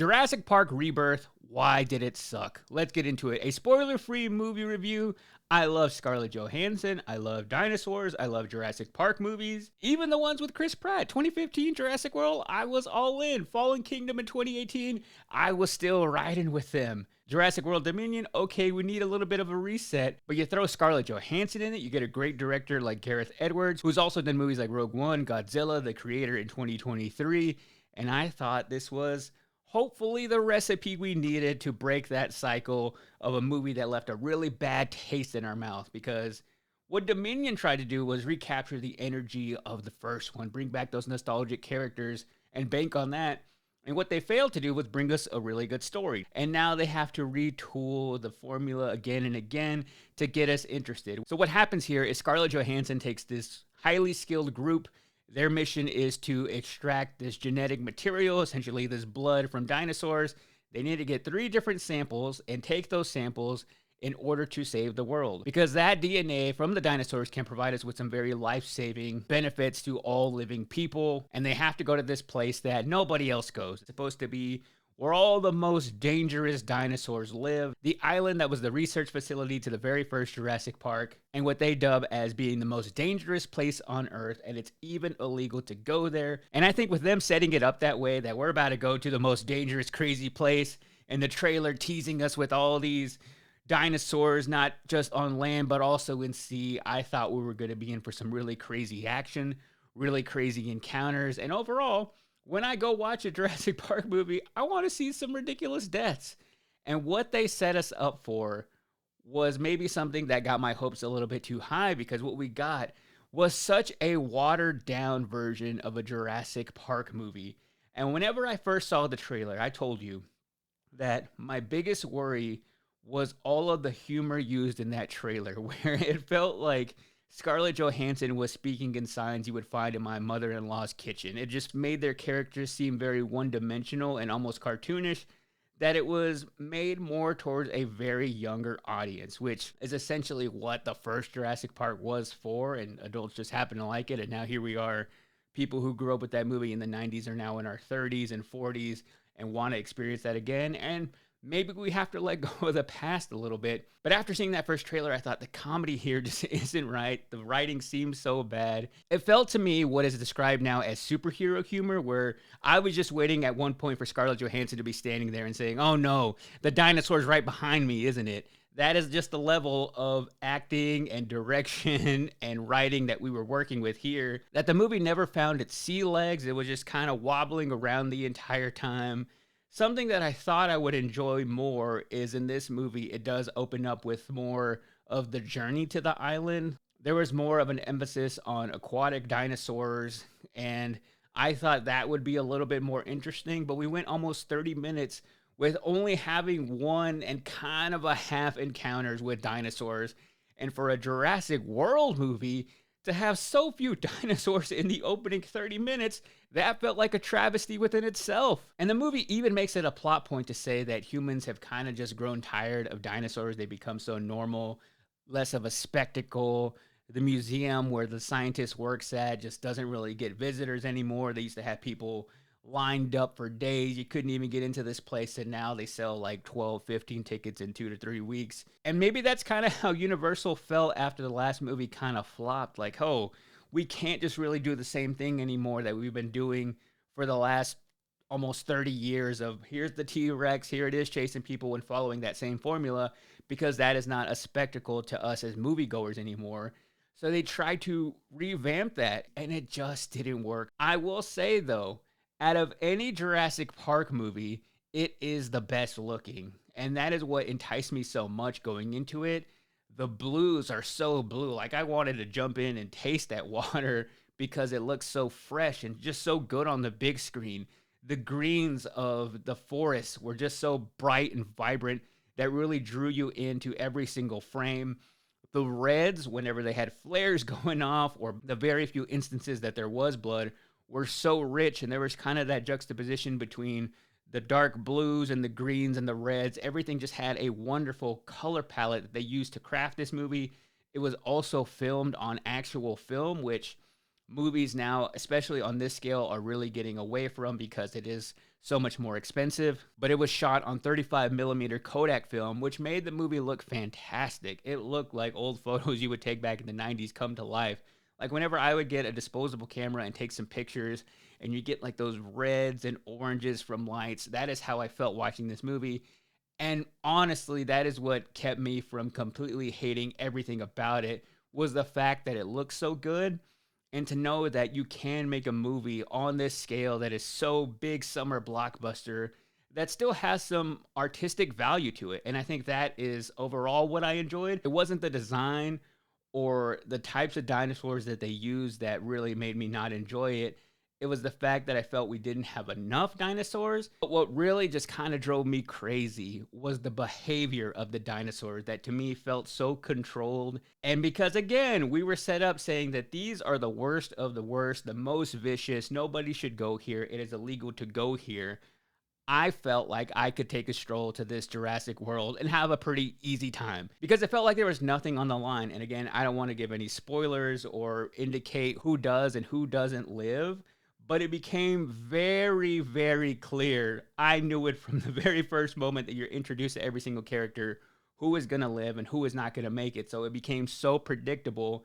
Jurassic Park Rebirth, why did it suck? Let's get into it. A spoiler-free movie review. I love Scarlett Johansson. I love dinosaurs. I love Jurassic Park movies. Even the ones with Chris Pratt. 2015 Jurassic World, I was all in. Fallen Kingdom in 2018, I was still riding with them. Jurassic World Dominion, okay, we need a little bit of a reset, but you throw Scarlett Johansson in it, you get a great director like Gareth Edwards, who's also done movies like Rogue One, Godzilla, The Creator in 2023, and I thought this was hopefully the recipe we needed to break that cycle of a movie that left a really bad taste in our mouth, because what Dominion tried to do was recapture the energy of the first one, bring back those nostalgic characters and bank on that. And what they failed to do was bring us a really good story. And now they have to retool the formula again and again to get us interested. So what happens here is Scarlett Johansson takes this highly skilled group. Their mission is to extract this genetic material, essentially this blood from dinosaurs. They need to get 3 different samples and take those samples in order to save the world. Because that DNA from the dinosaurs can provide us with some very life-saving benefits to all living people. And they have to go to this place that nobody else goes. It's supposed to be where all the most dangerous dinosaurs live. The island that was the research facility to the very first Jurassic Park, and what they dub as being the most dangerous place on Earth, and it's even illegal to go there. And I think with them setting it up that way, that we're about to go to the most dangerous, crazy place, and the trailer teasing us with all these dinosaurs, not just on land, but also in sea, I thought we were going to be in for some really crazy action, really crazy encounters, and overall, when I go watch a Jurassic Park movie, I want to see some ridiculous deaths. And what they set us up for was maybe something that got my hopes a little bit too high, because what we got was such a watered down version of a Jurassic Park movie. And whenever I first saw the trailer, I told you that my biggest worry was all of the humor used in that trailer, where it felt like Scarlett Johansson was speaking in signs you would find in my mother-in-law's kitchen. It just made their characters seem very one-dimensional and almost cartoonish, that it was made more towards a very younger audience, which is essentially what the first Jurassic Park was for, and adults just happen to like it, and now here we are, people who grew up with that movie in the 90s are now in our 30s and 40s and want to experience that again, and maybe we have to let go of the past a little bit. But after seeing that first trailer, I thought the comedy here just isn't right. The writing seems so bad. It felt to me what is described now as superhero humor, where I was just waiting at one point for Scarlett Johansson to be standing there and saying, "Oh no, the dinosaur's right behind me, isn't it?" That is just the level of acting and direction and writing that we were working with here, that the movie never found its sea legs. It was just kind of wobbling around the entire time. Something that I thought I would enjoy more is in this movie, it does open up with more of the journey to the island. There was more of an emphasis on aquatic dinosaurs, and I thought that would be a little bit more interesting, but we went almost 30 minutes with only having one and kind of a half encounters with dinosaurs. And for a Jurassic World movie, to have so few dinosaurs in the opening 30 minutes, that felt like a travesty within itself. And the movie even makes it a plot point to say that humans have kind of just grown tired of dinosaurs. They become so normal, less of a spectacle. The museum where the scientist works at just doesn't really get visitors anymore. They used to have people lined up for days. You couldn't even get into this place, and now they sell like 12, 15 tickets in 2 to 3 weeks. And maybe that's kind of how Universal felt after the last movie kind of flopped. Like, oh, we can't just really do the same thing anymore that we've been doing for the last almost 30 years of here's the T-Rex, here it is chasing people and following that same formula, because that is not a spectacle to us as moviegoers anymore. So they tried to revamp that, and it just didn't work. I will say, though, out of any Jurassic Park movie, it is the best looking. And that is what enticed me so much going into it. The blues are so blue. Like, I wanted to jump in and taste that water because it looks so fresh and just so good on the big screen. The greens of the forests were just so bright and vibrant that really drew you into every single frame. The reds, whenever they had flares going off, or the very few instances that there was blood, were so rich, and there was kind of that juxtaposition between the dark blues and the greens and the reds. Everything just had a wonderful color palette that they used to craft this movie. It was also filmed on actual film, which movies now, especially on this scale, are really getting away from because it is so much more expensive. But it was shot on 35 millimeter Kodak film, which made the movie look fantastic. It looked like old photos you would take back in the 90s come to life. Like whenever I would get a disposable camera and take some pictures, and you get like those reds and oranges from lights, that is how I felt watching this movie. And honestly, that is what kept me from completely hating everything about it, was the fact that it looks so good. And to know that you can make a movie on this scale that is so big summer blockbuster that still has some artistic value to it. And I think that is overall what I enjoyed. It wasn't the design or the types of dinosaurs that they used that really made me not enjoy it. It was the fact that I felt we didn't have enough dinosaurs. But what really just kind of drove me crazy was the behavior of the dinosaurs that to me felt so controlled. And because again, we were set up saying that these are the worst of the worst, the most vicious, nobody should go here, it is illegal to go here. I felt like I could take a stroll to this Jurassic World and have a pretty easy time because it felt like there was nothing on the line. And again, I don't want to give any spoilers or indicate who does and who doesn't live, but it became very, very clear. I knew it from the very first moment that you're introduced to every single character who is going to live and who is not going to make it. So it became so predictable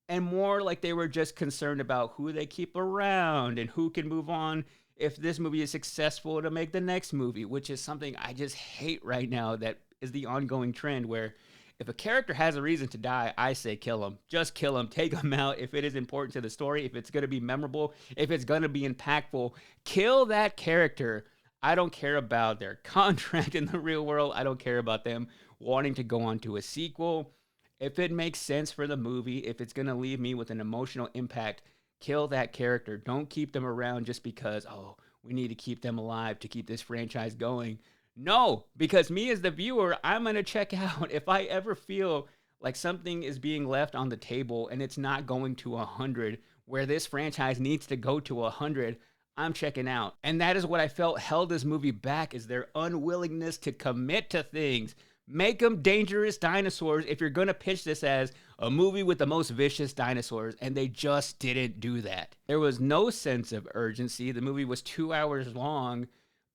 and more like they were just concerned about who they keep around and who can move on if this movie is successful to make the next movie, which is something I just hate right now. That is the ongoing trend where if a character has a reason to die, I say kill him. Just kill him. Take him out if it is important to the story, if it's going to be memorable, if it's going to be impactful. Kill that character. I don't care about their contract in the real world. I don't care about them wanting to go on to a sequel. If it makes sense for the movie, if it's going to leave me with an emotional impact, kill that character. Don't keep them around just because, oh, we need to keep them alive to keep this franchise going. No, because me as the viewer, I'm going to check out. If I ever feel like something is being left on the table and it's not going to 100, where this franchise needs to go to 100, I'm checking out. And that is what I felt held this movie back, is their unwillingness to commit to things. Make them dangerous dinosaurs if you're going to pitch this as a movie with the most vicious dinosaurs, and they just didn't do that. There was no sense of urgency. The movie was 2 hours long,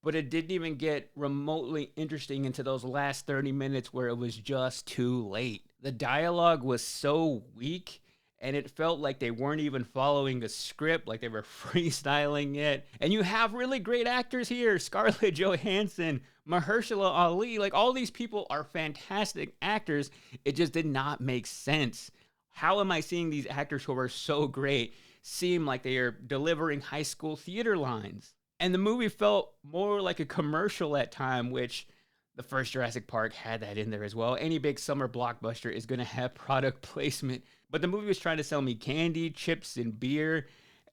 but it didn't even get remotely interesting into those last 30 minutes where it was just too late. The dialogue was so weak, and it felt like they weren't even following a script, like they were freestyling it. And you have really great actors here. Scarlett Johansson, Mahershala Ali, like all these people are fantastic actors. It just did not make sense. How am I seeing these actors who are so great seem like they are delivering high school theater lines? And the movie felt more like a commercial at time, which the first Jurassic Park had that in there as well. Any big summer blockbuster is going to have product placement. But the movie was trying to sell me candy, chips, and beer.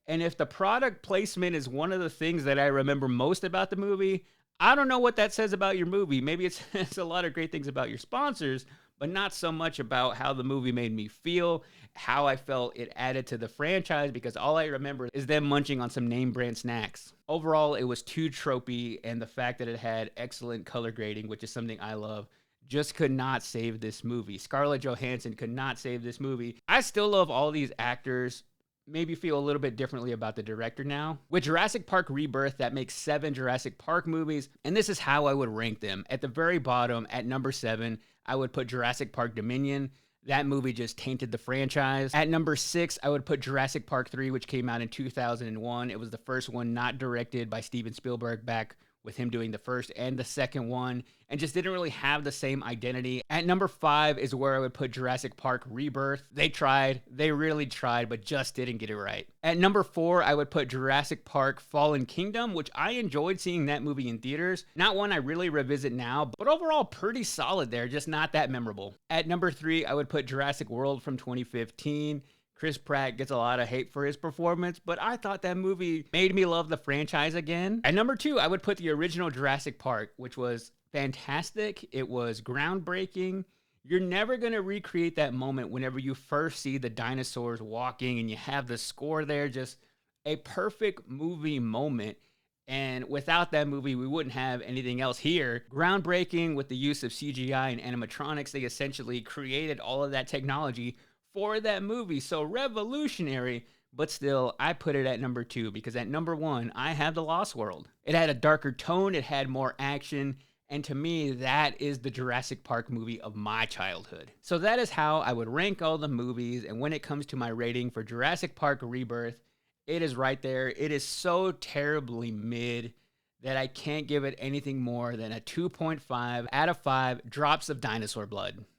And if the product placement is one of the things that I remember most about the movie, I don't know what that says about your movie. Maybe it says a lot of great things about your sponsors, but not so much about how the movie made me feel, how I felt it added to the franchise, because all I remember is them munching on some name brand snacks. Overall, it was too tropey, and the fact that it had excellent color grading, which is something I love, just could not save this movie. Scarlett Johansson could not save this movie. I still love all these actors. Maybe feel a little bit differently about the director now. With Jurassic Park Rebirth, that makes 7 Jurassic Park movies, and this is how I would rank them. At the very bottom, at number 7, I would put Jurassic Park Dominion. That movie just tainted the franchise. At number 6, I would put Jurassic Park 3, which came out in 2001. It was the first one not directed by Steven Spielberg, back with him doing the first and the second one, and just didn't really have the same identity. At number 5 is where I would put Jurassic Park Rebirth. They tried, they really tried, but just didn't get it right. At number 4, I would put Jurassic Park Fallen Kingdom, which I enjoyed seeing that movie in theaters. Not one I really revisit now, but overall pretty solid there, just not that memorable. At number 3, I would put Jurassic World from 2015. Chris Pratt gets a lot of hate for his performance, but I thought that movie made me love the franchise again. At number 2, I would put the original Jurassic Park, which was fantastic. It was groundbreaking. You're never going to recreate that moment whenever you first see the dinosaurs walking and you have the score there, just a perfect movie moment. And without that movie, we wouldn't have anything else here. Groundbreaking with the use of CGI and animatronics. They essentially created all of that technology for that movie. So revolutionary, But still, I put it at number 2 because at number 1, I have The Lost World. It had a darker tone, it had more action, and to me, that is the Jurassic Park movie of my childhood. So that is how I would rank all the movies, and when it comes to my rating for Jurassic Park Rebirth, it is right there. It is so terribly mid that I can't give it anything more than a 2.5 out of 5 drops of dinosaur blood.